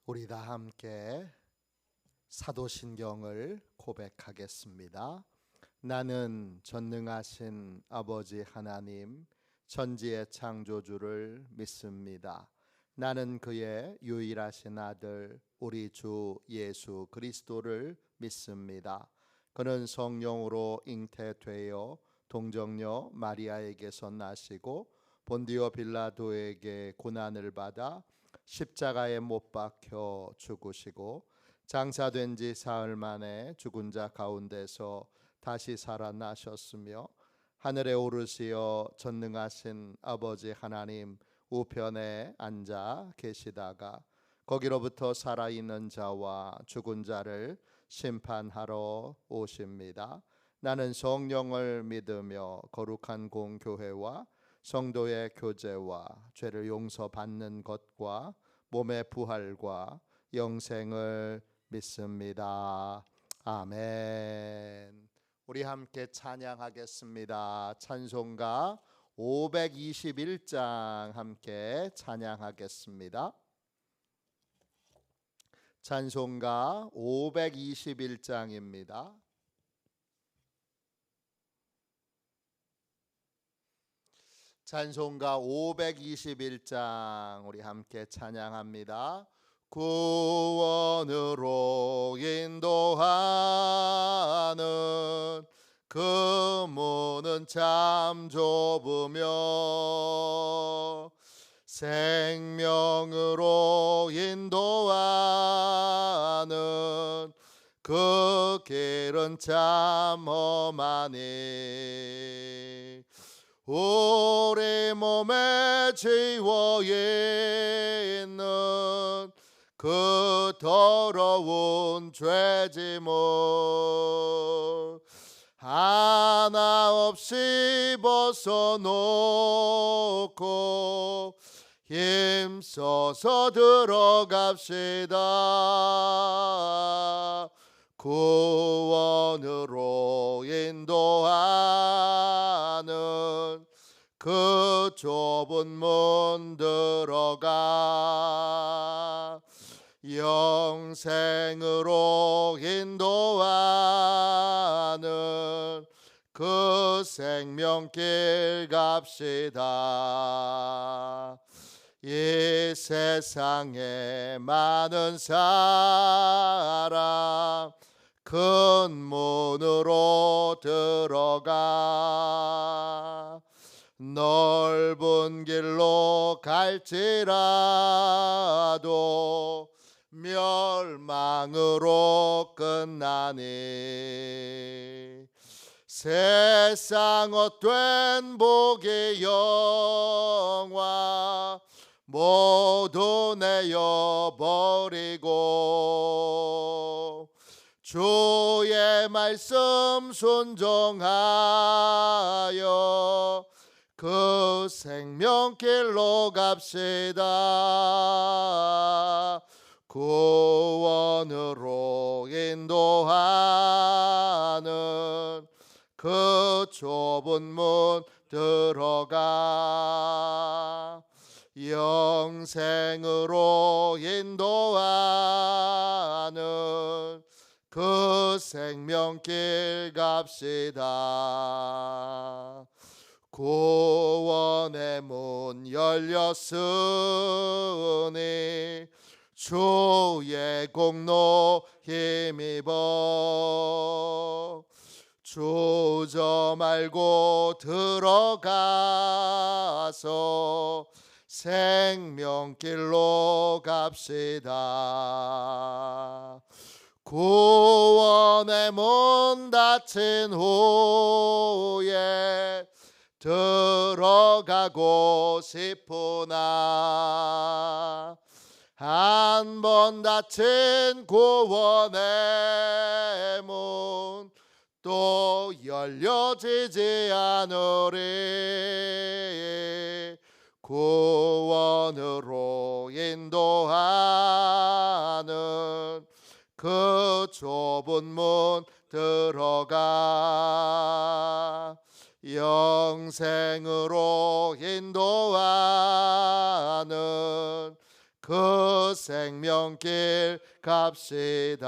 우리 다 함께 사도신경을 고백하겠습니다. 나는 전능하신 아버지 하나님 천지의 창조주를 믿습니다. 나는 그의 유일하신 아들 우리 주 예수 그리스도를 믿습니다. 그는 성령으로 잉태되어 동정녀 마리아에게서 나시고 본디오 빌라도에게 고난을 받아 십자가에 못 박혀 죽으시고 장사된 지 사흘 만에 죽은 자 가운데서 다시 살아나셨으며 하늘에 오르시어 전능하신 아버지 하나님 우편에 앉아 계시다가 거기로부터 살아있는 자와 죽은 자를 심판하러 오십니다. 나는 성령을 믿으며 거룩한 공교회와 성도의 교제와 죄를 용서받는 것과 몸의 부활과 영생을 믿습니다. 아멘. 우리 함께 찬양하겠습니다. 찬송가 521장 함께 찬양하겠습니다. 찬송가 521장입니다. 찬송가 521장 우리 함께 찬양합니다. 구원으로 인도하는 그 문은 참 좁으며 생명으로 인도하는 그 길은 참 험하니 우리 몸에 지워 있는 그 더러운 죄짐을 하나 없이 벗어놓고 힘써서 들어갑시다. 구원으로 인도하는 그 좁은 문 들어가 영생으로 인도하는 그 생명길 갑시다. 이 세상에 많은 사람 큰 문으로 들어가 넓은 길로 갈지라도 멸망으로 끝나니 세상 헛된 복의 영화 모두 내어버리고 주의 말씀 순종하여 그 생명길로 갑시다. 구원으로 인도하는 그 좁은 문 들어가 영생으로 인도하는 그 생명길 갑시다. 구원의 문 열렸으니 주의 공로 힘입어 주저 말고 들어가서 생명길로 갑시다. 구원의 문 닫힌 후에 들어가고 싶으나 한 번 닫힌 구원의 문 또 열려지지 않으리. 구원으로 인도하는 그 좁은 문 들어가 영생으로 인도하는 그 생명길 갑시다.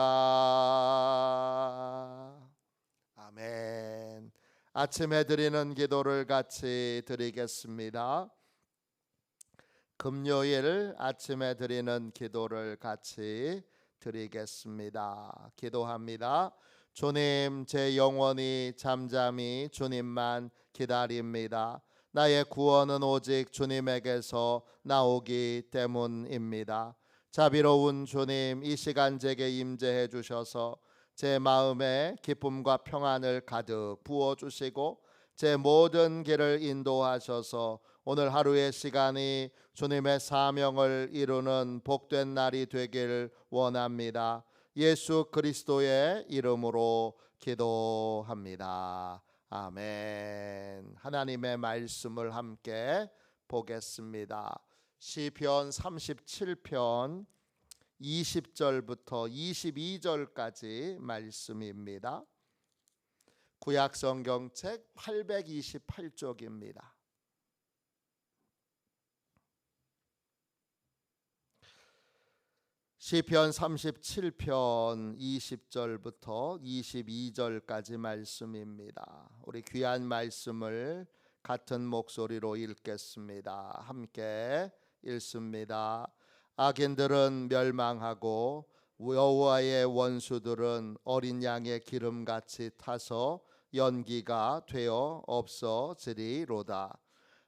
아멘. 아침에 드리는 기도를 같이 드리겠습니다. 금요일 아침에 드리는 기도를 같이 드리겠습니다. 기도합니다. 주님, 제 영혼이 잠잠히 주님만 기다립니다. 나의 구원은 오직 주님에게서 나오기 때문입니다. 자비로운 주님, 이 시간 제게 임재해 주셔서 제 마음에 기쁨과 평안을 가득 부어주시고 제 모든 길을 인도하셔서 오늘 하루의 시간이 주님의 사명을 이루는 복된 날이 되길 원합니다. 예수 그리스도의 이름으로 기도합니다. 아멘. 하나님의 말씀을 함께 보겠습니다. 시편 37편 20절부터 22절까지 말씀입니다. 구약 성경책 828쪽입니다. 시편 37편 20절부터 22절까지 말씀입니다. 우리 귀한 말씀을 같은 목소리로 읽겠습니다. 함께 읽습니다. 악인들은 멸망하고 여호와의 원수들은 어린 양의 기름같이 타서 연기가 되어 없어지리로다.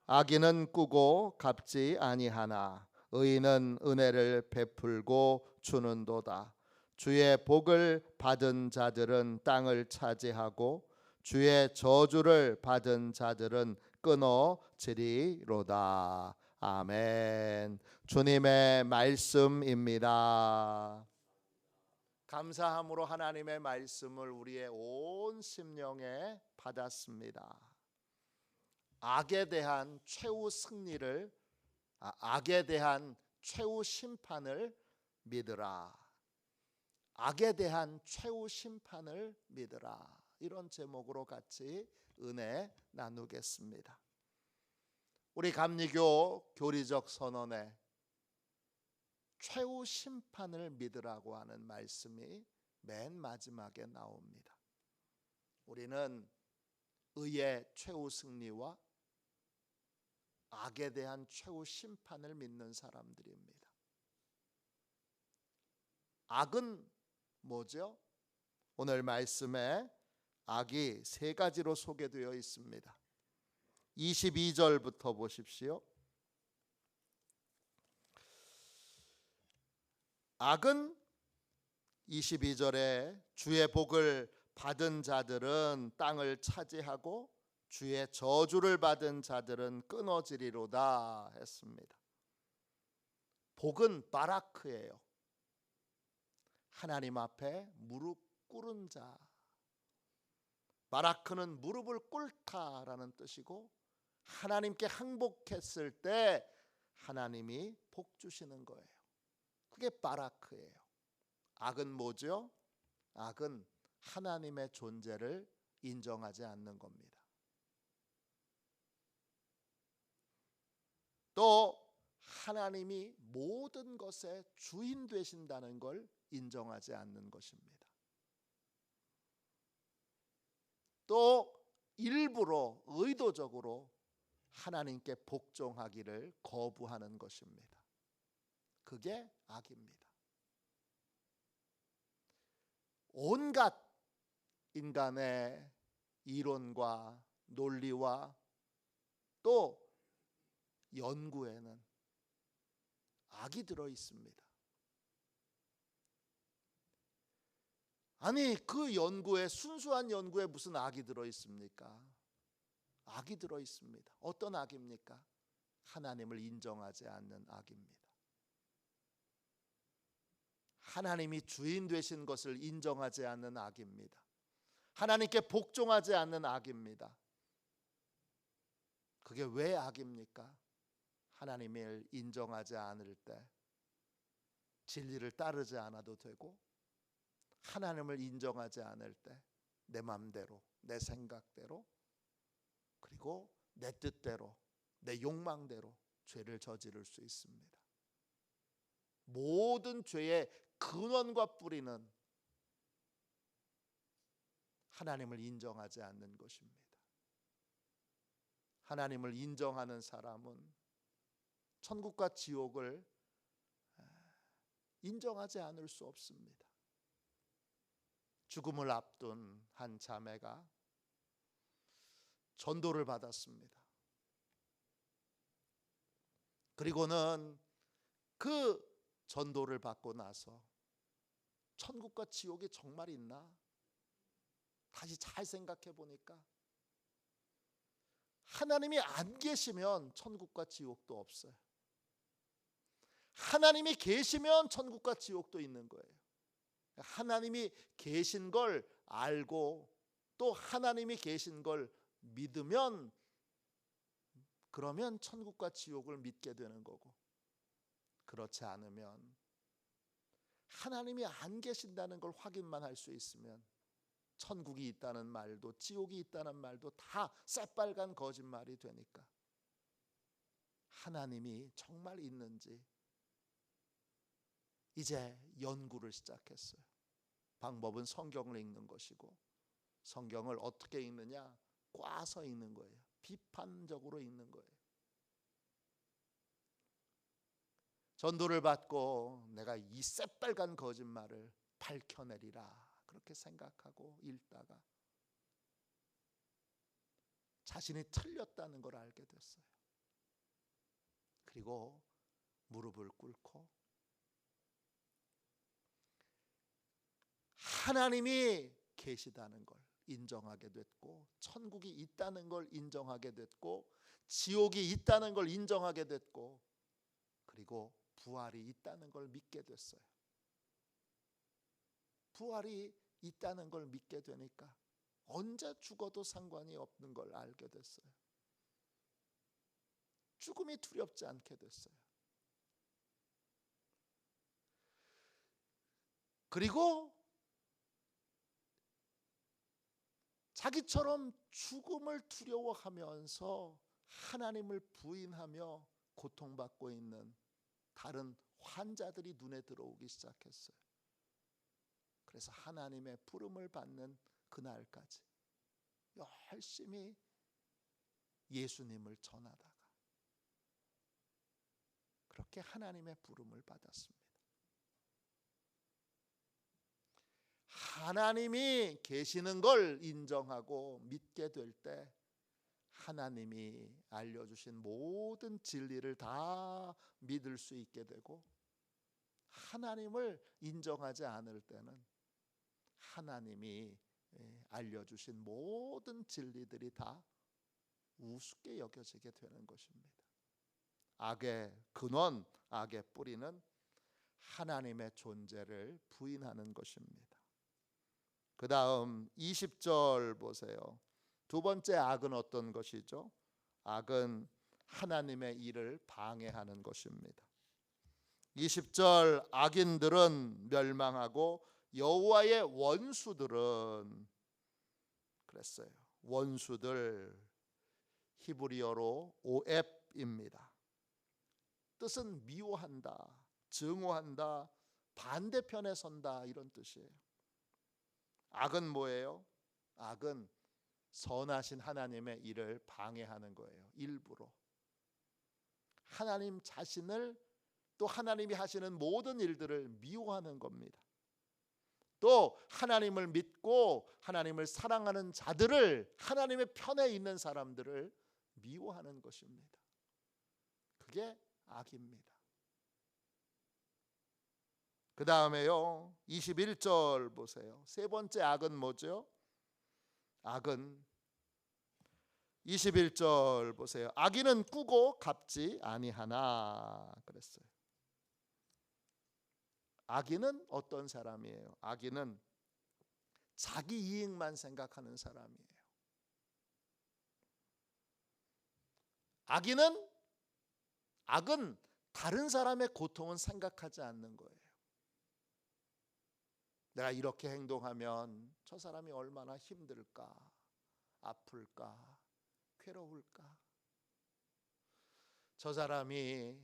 악인은 꾸고 갚지 아니하나 의인은 은혜를 베풀고 주는도다. 주의 복을 받은 자들은 땅을 차지하고 주의 저주를 받은 자들은 끊어지리로다. 아멘. 주님의 말씀입니다. 감사함으로 하나님의 말씀을 우리의 온 심령에 받았습니다. 악에 대한 최후 승리를, 악에 대한 최후 심판을 믿으라. 악에 대한 최후 심판을 믿으라. 이런 제목으로 같이 은혜 나누겠습니다. 우리 감리교 교리적 선언에 최후 심판을 믿으라고 하는 말씀이 맨 마지막에 나옵니다. 우리는 의의 최후 승리와 악에 대한 최후 심판을 믿는 사람들입니다. 악은 뭐죠? 오늘 말씀에 악이 세 가지로 소개되어 있습니다. 22절부터 보십시오. 악은 22절에 주의 복을 받은 자들은 땅을 차지하고 주의 저주를 받은 자들은 끊어지리로다 했습니다. 복은 바라크예요. 하나님 앞에 무릎 꿇은 자. 바라크는 무릎을 꿇다라는 뜻이고 하나님께 항복했을 때 하나님이 복 주시는 거예요. 그게 바라크예요. 악은 뭐죠? 악은 하나님의 존재를 인정하지 않는 겁니다. 또 하나님이 모든 것의 주인 되신다는 걸 인정하지 않는 것입니다. 또 일부러 의도적으로 하나님께 복종하기를 거부하는 것입니다. 그게 악입니다. 온갖 인간의 이론과 논리와 또 연구에는 악이 들어 있습니다. 아니, 그 연구에, 순수한 연구에 무슨 악이 들어 있습니까? 악이 들어 있습니다. 어떤 악입니까? 하나님을 인정하지 않는 악입니다. 하나님이 주인 되신 것을 인정하지 않는 악입니다. 하나님께 복종하지 않는 악입니다. 그게 왜 악입니까? 하나님을 인정하지 않을 때 진리를 따르지 않아도 되고, 하나님을 인정하지 않을 때 내 맘대로, 내 생각대로, 그리고 내 뜻대로, 내 욕망대로 죄를 저지를 수 있습니다. 모든 죄의 근원과 뿌리는 하나님을 인정하지 않는 것입니다. 하나님을 인정하는 사람은 천국과 지옥을 인정하지 않을 수 없습니다. 죽음을 앞둔 한 자매가 전도를 받았습니다. 그리고는 그 전도를 받고 나서 천국과 지옥이 정말 있나? 다시 잘 생각해 보니까 하나님이 안 계시면 천국과 지옥도 없어요. 하나님이 계시면 천국과 지옥도 있는 거예요. 하나님이 계신 걸 알고 또 하나님이 계신 걸 믿으면 그러면 천국과 지옥을 믿게 되는 거고, 그렇지 않으면 하나님이 안 계신다는 걸 확인만 할 수 있으면 천국이 있다는 말도 지옥이 있다는 말도 다 새빨간 거짓말이 되니까 하나님이 정말 있는지 이제 연구를 시작했어요. 방법은 성경을 읽는 것이고, 성경을 어떻게 읽느냐? 꽈서 읽는 거예요. 비판적으로 읽는 거예요. 전도를 받고 내가 이 새빨간 거짓말을 밝혀내리라 그렇게 생각하고 읽다가 자신이 틀렸다는 걸 알게 됐어요. 그리고 무릎을 꿇고 하나님이 계시다는 걸 인정하게 됐고, 천국이 있다는 걸 인정하게 됐고, 지옥이 있다는 걸 인정하게 됐고, 그리고 부활이 있다는 걸 믿게 됐어요. 부활이 있다는 걸 믿게 되니까 언제 죽어도 상관이 없는 걸 알게 됐어요. 죽음이 두렵지 않게 됐어요. 그리고 자기처럼 죽음을 두려워하면서 하나님을 부인하며 고통받고 있는 다른 환자들이 눈에 들어오기 시작했어요. 그래서 하나님의 부름을 받는 그날까지 열심히 예수님을 전하다가 그렇게 하나님의 부름을 받았습니다. 하나님이 계시는 걸 인정하고 믿게 될 때 하나님이 알려주신 모든 진리를 다 믿을 수 있게 되고, 하나님을 인정하지 않을 때는 하나님이 알려주신 모든 진리들이 다 우습게 여겨지게 되는 것입니다. 악의 근원, 악의 뿌리는 하나님의 존재를 부인하는 것입니다. 그 다음 20절 보세요. 두 번째 악은 어떤 것이죠? 악은 하나님의 일을 방해하는 것입니다. 20절 악인들은 멸망하고 여호와의 원수들은, 그랬어요. 원수들 히브리어로 오앱입니다. 뜻은 미워한다, 증오한다, 반대편에 선다 이런 뜻이에요. 악은 뭐예요? 악은 선하신 하나님의 일을 방해하는 거예요. 일부러 하나님 자신을, 또 하나님이 하시는 모든 일들을 미워하는 겁니다. 또 하나님을 믿고 하나님을 사랑하는 자들을, 하나님의 편에 있는 사람들을 미워하는 것입니다. 그게 악입니다. 그 다음에요 21절 보세요. 세 번째 악은 뭐죠? 악은 21절 보세요. 악인은 꾸고 갚지 아니하나 그랬어요. 악인은 어떤 사람이에요? 악인은 자기 이익만 생각하는 사람이에요. 악은 다른 사람의 고통은 생각하지 않는 거예요. 내가 이렇게 행동하면 저 사람이 얼마나 힘들까, 아플까, 괴로울까. 저 사람이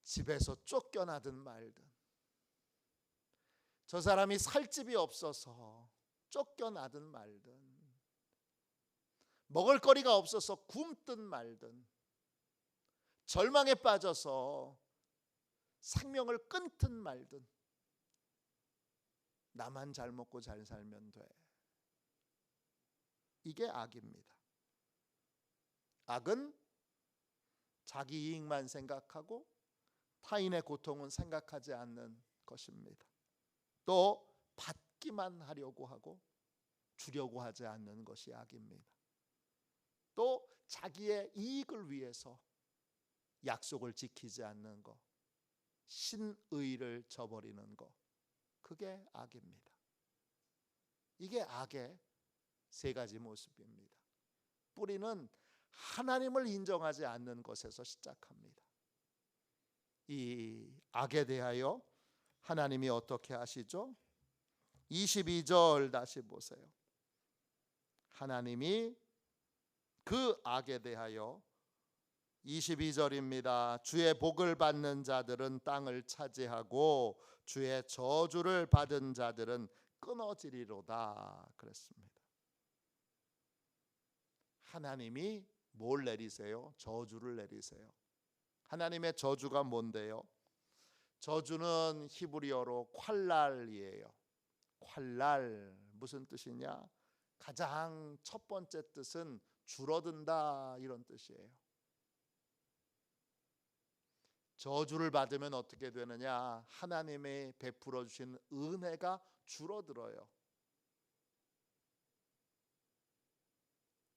집에서 쫓겨나든 말든, 저 사람이 살 집이 없어서 쫓겨나든 말든, 먹을 거리가 없어서 굶든 말든, 절망에 빠져서 생명을 끊든 말든, 나만 잘 먹고 잘 살면 돼. 이게 악입니다. 악은 자기 이익만 생각하고 타인의 고통은 생각하지 않는 것입니다. 또 받기만 하려고 하고 주려고 하지 않는 것이 악입니다. 또 자기의 이익을 위해서 약속을 지키지 않는 것, 신의를 저버리는 것, 그게 악입니다. 이게 악의 세 가지 모습입니다. 뿌리는 하나님을 인정하지 않는 것에서 시작합니다. 이 악에 대하여 하나님이 어떻게 하시죠? 22절 다시 보세요. 하나님이 그 악에 대하여 22절입니다. 주의 복을 받는 자들은 땅을 차지하고 주의 저주를 받은 자들은 끊어지리로다 그랬습니다. 하나님이 뭘 내리세요? 저주를 내리세요. 하나님의 저주가 뭔데요? 저주는 히브리어로 콸랄이에요. 콸랄 무슨 뜻이냐? 가장 첫 번째 뜻은 줄어든다 이런 뜻이에요. 저주를 받으면 어떻게 되느냐? 하나님의 베풀어 주신 은혜가 줄어들어요.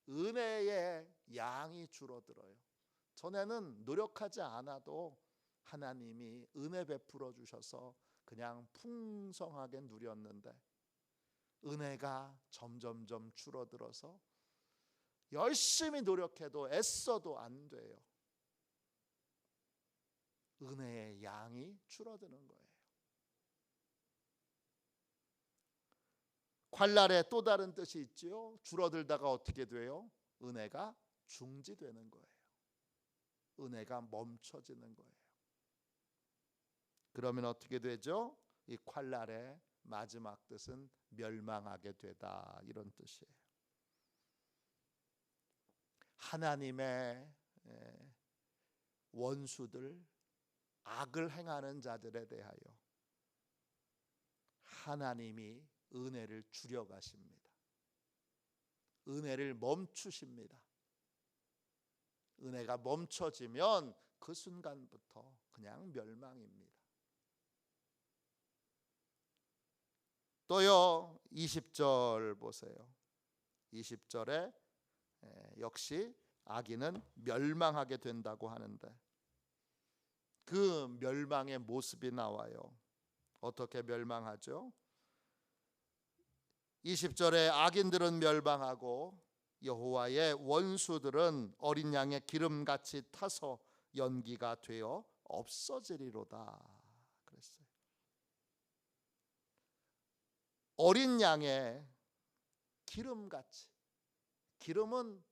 은혜의 양이 줄어들어요. 전에는 노력하지 않아도 하나님이 은혜 베풀어 주셔서 그냥 풍성하게 누렸는데 은혜가 점점점 줄어들어서 열심히 노력해도 애써도 안 돼요. 은혜의 양이 줄어드는 거예요. 콸랄의 또 다른 뜻이 있지요. 줄어들다가 어떻게 돼요? 은혜가 중지되는 거예요. 은혜가 멈춰지는 거예요. 그러면 어떻게 되죠? 이 콸랄의 마지막 뜻은 멸망하게 되다 이런 뜻이에요. 하나님의 원수들, 악을 행하는 자들에 대하여 하나님이 은혜를 줄여 가십니다. 은혜를 멈추십니다. 은혜가 멈춰지면 그 순간부터 그냥 멸망입니다. 또요 20절 보세요. 20절에 역시 악인은 멸망하게 된다고 하는데 그 멸망의 모습이 나와요. 어떻게 멸망하죠? 20절에 악인들은 멸망하고 여호와의 원수들은 어린 양의 기름같이 타서 연기가 되어 없어지리로다 그랬어요. 어린 양의 기름같이, 기름은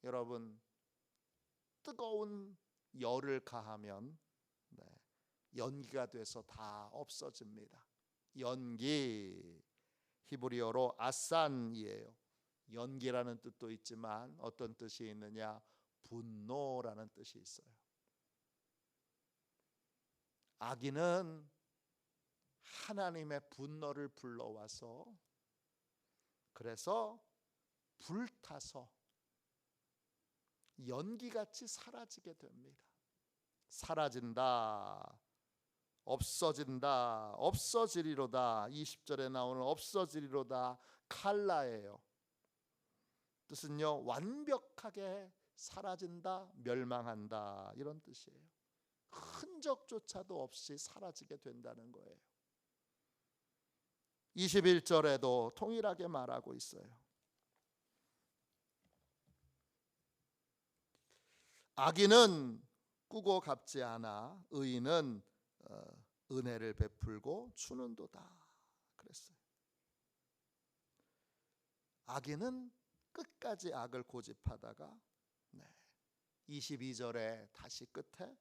여러분 뜨거운 열을 가하면 연기가 돼서 다 없어집니다. 연기 히브리어로 아산이에요. 연기라는 뜻도 있지만 어떤 뜻이 있느냐? 분노라는 뜻이 있어요. 악인은 하나님의 분노를 불러와서 그래서 불타서 연기같이 사라지게 됩니다. 사라진다, 없어진다, 없어지리로다. 20절에 나오는 없어지리로다 칼라예요. 뜻은요 완벽하게 사라진다, 멸망한다 이런 뜻이에요. 흔적조차도 없이 사라지게 된다는 거예요. 21절에도 동일하게 말하고 있어요. 악인은 꾸고 갚지 않아 의인은 은혜를 베풀고 주는도다 그랬어요. 악인은 끝까지 악을 고집하다가 22절에 다시 끝에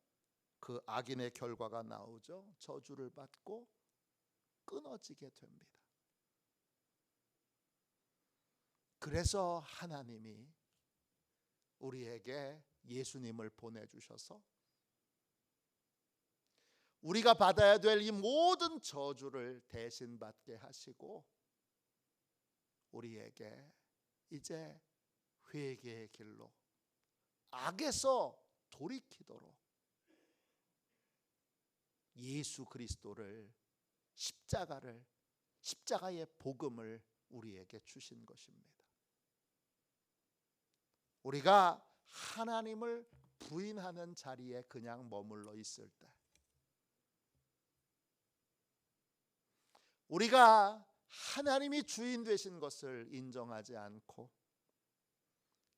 그 악인의 결과가 나오죠. 저주를 받고 끊어지게 됩니다. 그래서 하나님이 우리에게 예수님을 보내주셔서 우리가 받아야 될 이 모든 저주를 대신 받게 하시고 우리에게 이제 회개의 길로 악에서 돌이키도록 예수 그리스도를 십자가의 복음을 우리에게 주신 것입니다. 우리가 하나님을 부인하는 자리에 그냥 머물러 있을 때, 우리가 하나님이 주인 되신 것을 인정하지 않고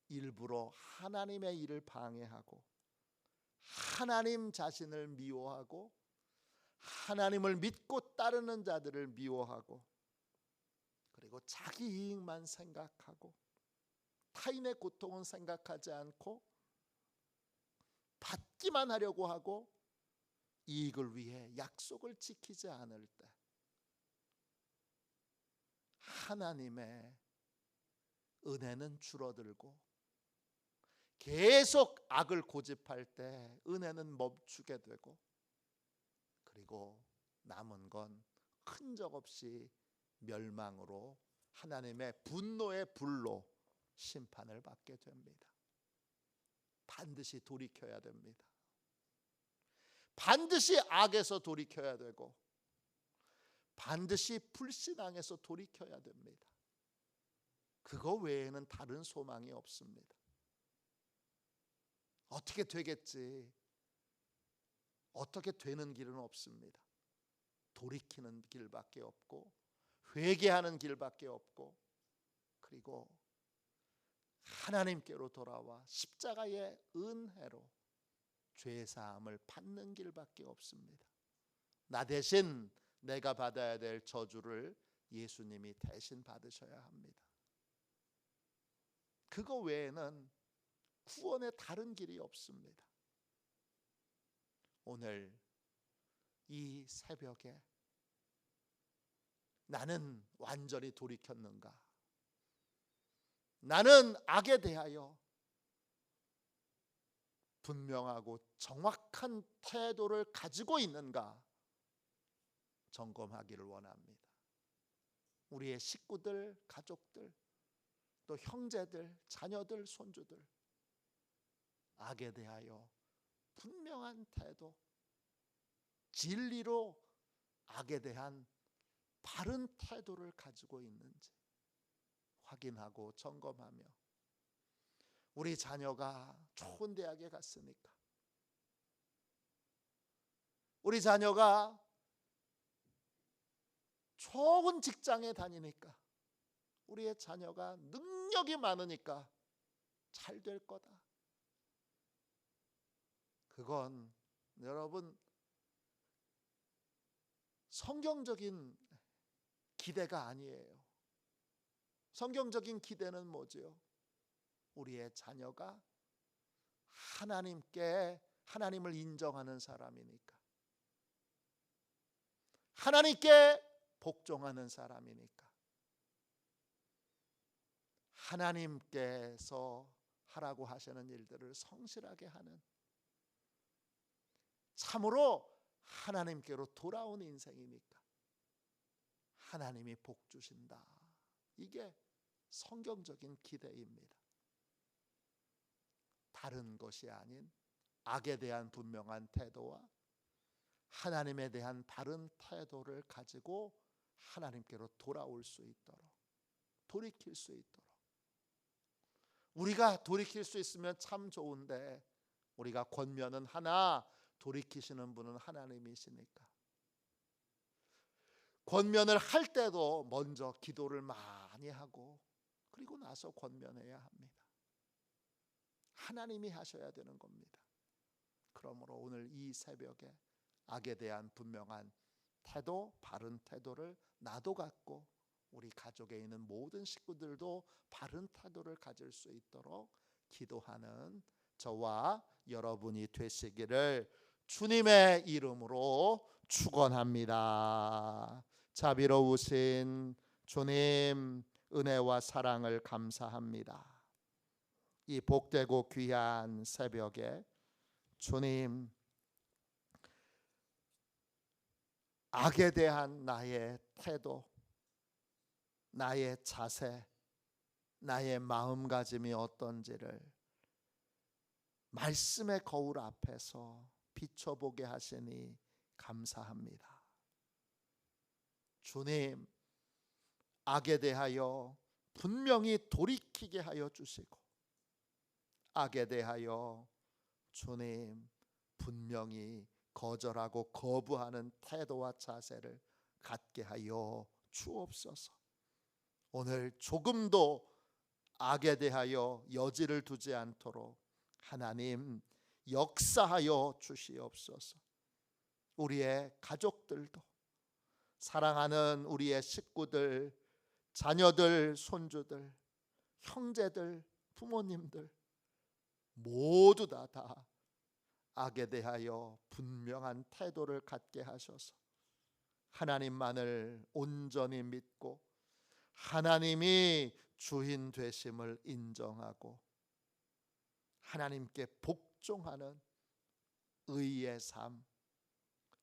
일부러 하나님의 일을 방해하고 하나님 자신을 미워하고 하나님을 믿고 따르는 자들을 미워하고 그리고 자기 이익만 생각하고 타인의 고통은 생각하지 않고 받기만 하려고 하고 이익을 위해 약속을 지키지 않을 때 하나님의 은혜는 줄어들고 계속 악을 고집할 때 은혜는 멈추게 되고 그리고 남은 건 흔적 없이 멸망으로 하나님의 분노의 불로 심판을 받게 됩니다. 반드시 돌이켜야 됩니다. 반드시 악에서 돌이켜야 되고 반드시 불신앙에서 돌이켜야 됩니다. 그거 외에는 다른 소망이 없습니다. 어떻게 되겠지? 어떻게 되는 길은 없습니다. 돌이키는 길밖에 없고 회개하는 길밖에 없고 그리고 하나님께로 돌아와 십자가의 은혜로 죄사함을 받는 길밖에 없습니다. 나 대신 내가 받아야 될 저주를 예수님이 대신 받으셔야 합니다. 그거 외에는 구원의 다른 길이 없습니다. 오늘 이 새벽에 나는 완전히 돌이켰는가? 나는 악에 대하여 분명하고 정확한 태도를 가지고 있는가? 점검하기를 원합니다. 우리의 식구들, 가족들, 또 형제들, 자녀들, 손주들 악에 대하여 분명한 태도, 진리로 악에 대한 바른 태도를 가지고 있는지 확인하고 점검하며 우리 자녀가 좋은 대학에 갔으니까 우리 자녀가 좋은 직장에 다니니까 우리의 자녀가 능력이 많으니까 잘 될 거다. 그건 여러분 성경적인 기대가 아니에요. 성경적인 기대는 뭐지요? 우리의 자녀가 하나님을 인정하는 사람이니까 하나님께 복종하는 사람이니까 하나님께서 하라고 하시는 일들을 성실하게 하는 참으로 하나님께로 돌아온 인생이니까 하나님이 복 주신다. 이게 성경적인 기대입니다. 다른 것이 아닌 악에 대한 분명한 태도와 하나님에 대한 바른 태도를 가지고 하나님께로 돌아올 수 있도록 돌이킬 수 있도록 우리가 돌이킬 수 있으면 참 좋은데 우리가 권면은 하나 돌이키시는 분은 하나님이시니까 권면을 할 때도 먼저 기도를 많이 하고 그리고 나서 권면해야 합니다. 하나님이 하셔야 되는 겁니다. 그러므로 오늘 이 새벽에 악에 대한 분명한 태도, 바른 태도를 나도 갖고 우리 가족에 있는 모든 식구들도 바른 태도를 가질 수 있도록 기도하는 저와 여러분이 되시기를 주님의 이름으로 축원합니다. 자비로우신 주님, 은혜와 사랑을 감사합니다. 이 복되고 귀한 새벽에 주님, 악에 대한 나의 태도, 나의 자세, 나의 마음가짐이 어떤지를 말씀의 거울 앞에서 비춰보게 하시니 감사합니다. 주님, 악에 대하여 분명히 돌이키게 하여 주시고, 악에 대하여 주님 분명히 거절하고 거부하는 태도와 자세를 갖게 하여 주옵소서. 오늘 조금도 악에 대하여 여지를 두지 않도록 하나님 역사하여 주시옵소서. 우리의 가족들도, 사랑하는 우리의 식구들, 자녀들, 손주들, 형제들, 부모님들 모두 다 악에 대하여 분명한 태도를 갖게 하셔서 하나님만을 온전히 믿고 하나님이 주인 되심을 인정하고 하나님께 복종하는 의의 삶,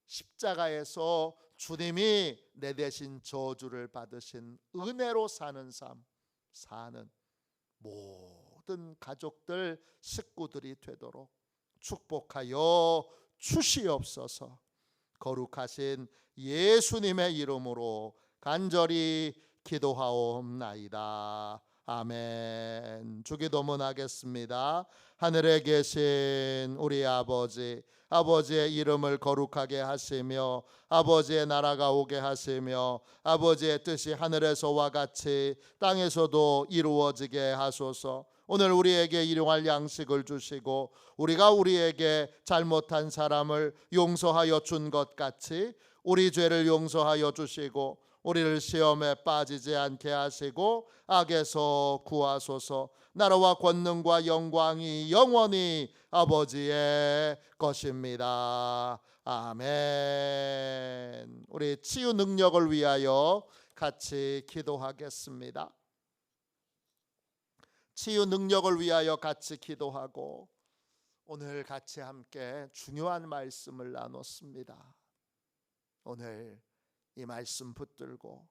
십자가에서 주님이 내 대신 저주를 받으신 은혜로 사는 삶 사는 모든 가족들, 식구들이 되도록 축복하여 주시옵소서. 거룩하신 예수님의 이름으로 간절히 기도하옵나이다. 아멘. 주기도문하겠습니다. 하늘에 계신 우리 아버지, 아버지의 이름을 거룩하게 하시며 아버지의 나라가 오게 하시며 아버지의 뜻이 하늘에서와 같이 땅에서도 이루어지게 하소서. 오늘 우리에게 일용할 양식을 주시고 우리가 우리에게 잘못한 사람을 용서하여 준 것 같이 우리 죄를 용서하여 주시고 우리를 시험에 빠지지 않게 하시고 악에서 구하소서. 나라와 권능과 영광이 영원히 아버지의 것입니다. 아멘. 우리 치유 능력을 위하여 같이 기도하겠습니다. 치유 능력을 위하여 같이 기도하고 오늘 같이 함께 중요한 말씀을 나눴습니다. 오늘 이 말씀 붙들고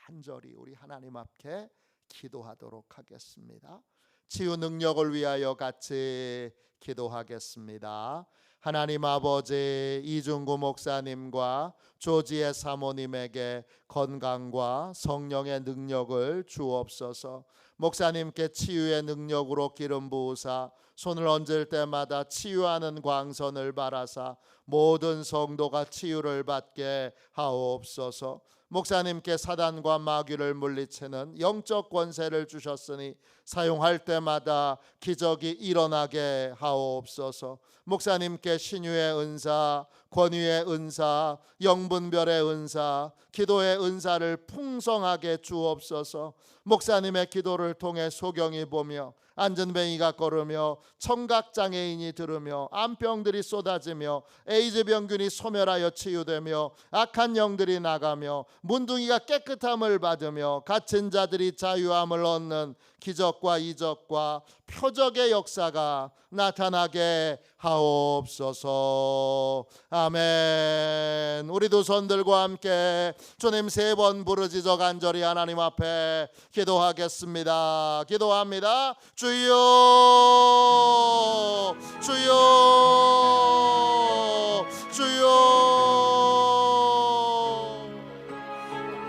간절히 우리 하나님 앞에 기도하도록 하겠습니다. 치유 능력을 위하여 같이 기도하겠습니다. 하나님 아버지, 이중구 목사님과 조지의 사모님에게 건강과 성령의 능력을 주옵소서. 목사님께 치유의 능력으로 기름 부으사 손을 얹을 때마다 치유하는 광선을 바라사 모든 성도가 치유를 받게 하옵소서. 목사님께 사단과 마귀를 물리치는 영적 권세를 주셨으니 사용할 때마다 기적이 일어나게 하옵소서. 목사님께 신유의 은사, 권위의 은사, 영분별의 은사, 기도의 은사를 풍성하게 주옵소서. 목사님의 기도를 통해 소경이 보며 안전뱅이가 걸으며 청각장애인이 들으며 암병들이 쏟아지며 에이즈 병균이 소멸하여 치유되며 악한 영들이 나가며 문둥이가 깨끗함을 받으며 갇힌 자들이 자유함을 얻는 기적과 이적과 표적의 역사가 나타나게 하옵소서. 아멘. 우리 두 손들과 함께 주님 3번 부르짖어 간절히 하나님 앞에 기도하겠습니다. 기도합니다. 주여